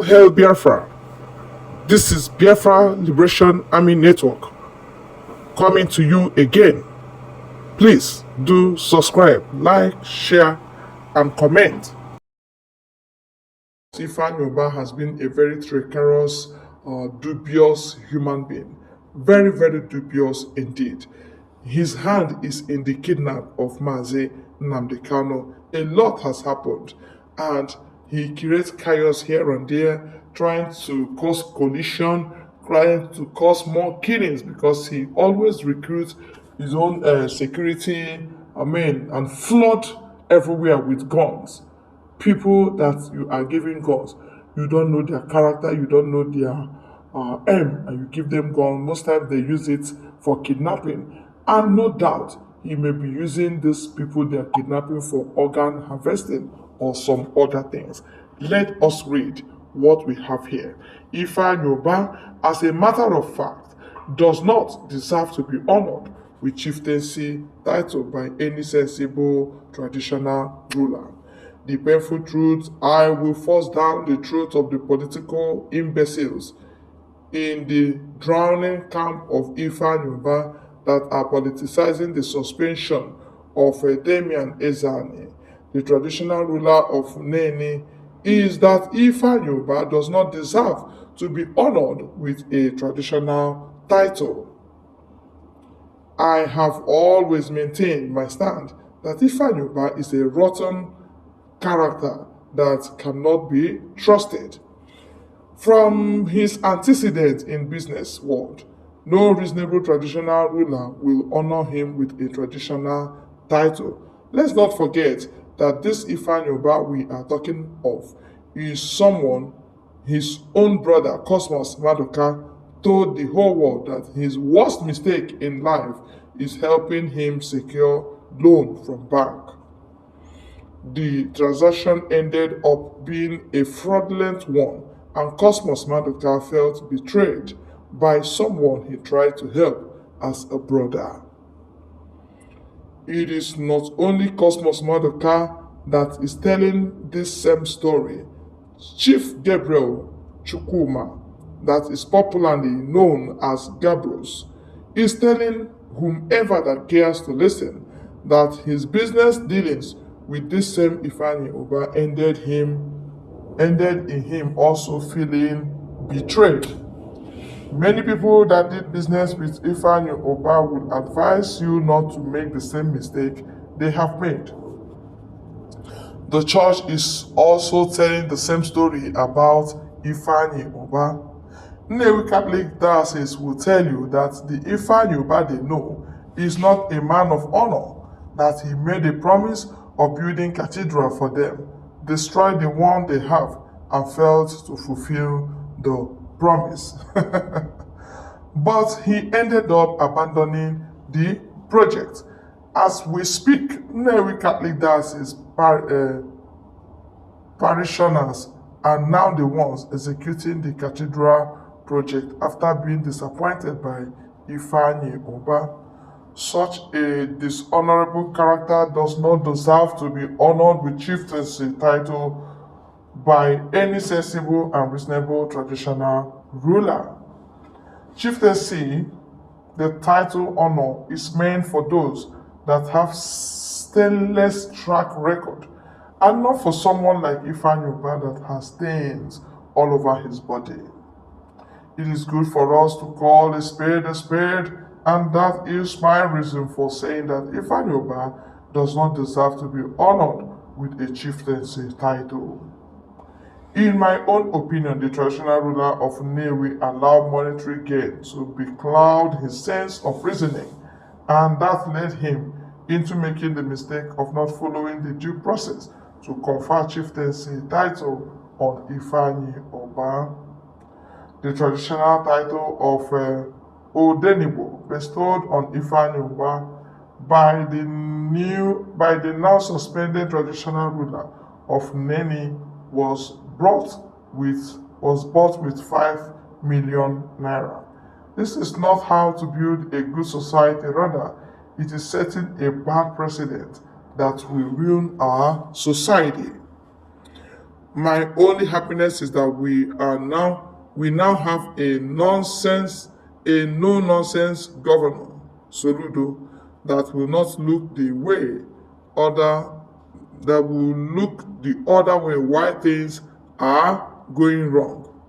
Hail Biafra! This is Biafra Liberation Army Network coming to you again. Please do subscribe, like, share, and comment. Ifeanyi has been a very treacherous, dubious human being. Very, very dubious indeed. His hand is in the kidnap of Mazi Nnamdi Kanu. A lot has happened, and he creates chaos here and there, trying to cause collision, trying to cause more killings because he always recruits his own security, and flood everywhere with guns. People that you are giving guns, you don't know their character, you don't know their aim, and you give them guns. Most times they use it for kidnapping, and no doubt he may be using these people they are kidnapping for organ harvesting or some other things. Let us read what we have here. Ifeanyi, as a matter of fact, does not deserve to be honored with chieftaincy title by any sensible traditional ruler. The painful truth, I will force down the throat of the political imbeciles in the drowning camp of Ifeanyi that are politicizing the suspension of Damian Ezani, the traditional ruler of Neni, is that Ifeanyi does not deserve to be honored with a traditional title. I have always maintained my stand that Ifeanyi is a rotten character that cannot be trusted. From his antecedents in business world, no reasonable traditional ruler will honor him with a traditional title. Let's not forget that this Ifeanyi we are talking of is someone his own brother Cosmos Maduka told the whole world that his worst mistake in life is helping him secure loan from bank. The transaction ended up being a fraudulent one, and Cosmos Maduka felt betrayed by someone he tried to help as a brother. It is not only Cosmos Maduka that is telling this same story. Chief Gabriel Chukwuma, that is popularly known as Gabros, is telling whomever that cares to listen that his business dealings with this same Ifeanyi ended in him also feeling betrayed. Many people that did business with Ifeanyi would advise you not to make the same mistake they have made. The church is also telling the same story about Ifeanyi Nnewi Catholic Diocese will tell you that the Ifeanyi they know is not a man of honor, that he made a promise of building cathedral for them, destroyed the one they have, and failed to fulfill the promise. But he ended up abandoning the project. As we speak, Nnewi Catholic Diocese parishioners are now the ones executing the cathedral project after being disappointed by Ifeanyi Such a dishonorable character does not deserve to be honored with chieftaincy title by any sensible and reasonable traditional ruler. Chieftaincy, the title honor, is meant for those that have stainless track record, and not for someone like Ifeanyi that has stains all over his body. It is good for us to call a spade, and that is my reason for saying that Ifeanyi does not deserve to be honored with a chieftaincy title. In my own opinion, the traditional ruler of Nnewi allowed monetary gain to becloud his sense of reasoning, and that led him into making the mistake of not following the due process to confer chieftaincy title on Ifeanyi The traditional title of Odenibo bestowed on Ifeanyi by the now suspended traditional ruler of Neni was bought with 5 million naira. This is not how to build a good society, rather, it is setting a bad precedent that will ruin our society. My only happiness is that we now have a no nonsense governor, Soludo, that will not look the way other that will look the other way why things are going wrong.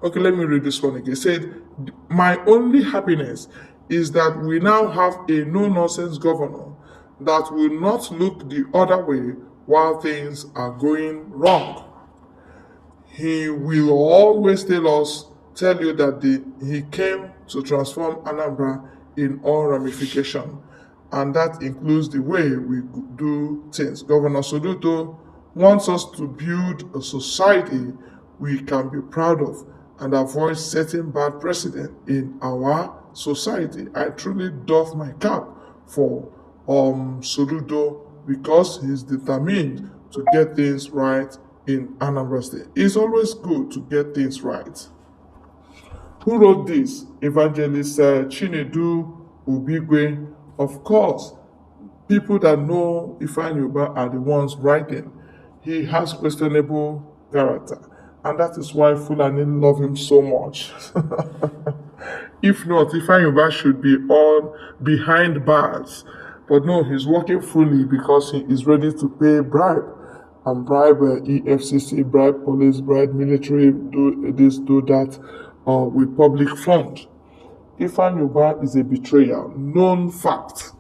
Okay, let me read this one again. It said, my only happiness is that we now have a no nonsense governor that will not look the other way while things are going wrong. He will always tell you that he came to transform Anambra in all ramification, and that includes the way we do things. Governor Soludo wants us to build a society we can be proud of and avoid setting bad precedent in our society. I truly doff my cap for Soludo because he's determined to get things right in Anambra State. It's always good to get things right. Who wrote this? Evangelist Chinedu Ubigwe. Of course, people that know Ifeanyi are the ones writing. He has questionable character, and that is why Fulani love him so much. If not, Ifeanyi should be on behind bars. But no, he's working fully because he is ready to pay bribe and bribe EFCC, bribe police, bribe military, do this, do that with public fund. Ifeanyi is a betrayer, known fact.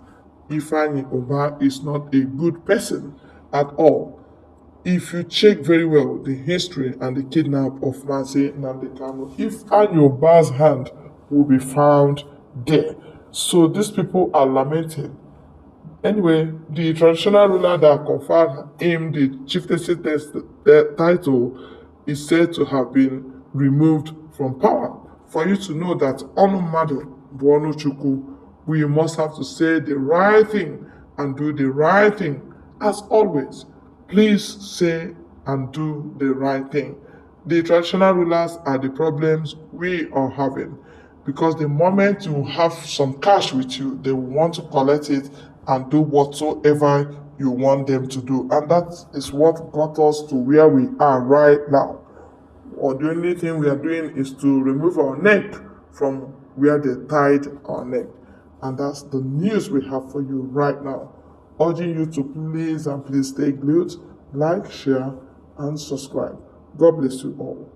Ifeanyi is not a good person at all. If you check very well the history and the kidnap of Mazi Nnamdi Kanu, Ifeanyi hand will be found there. So these people are lamenting. Anyway, the traditional ruler that conferred him the chieftaincy title is said to have been removed from power. For you to know that Onumadu Buonu Chukwu, we must have to say the right thing and do the right thing. As always, please say and do the right thing. The traditional rulers are the problems we are having, because the moment you have some cash with you, they will want to collect it and do whatsoever you want them to do. And that is what got us to where we are right now. Or the only thing we are doing is to remove our neck from where they tied our neck. And that's the news we have for you right now. Urging you to please stay glued, like, share, and subscribe. God bless you all.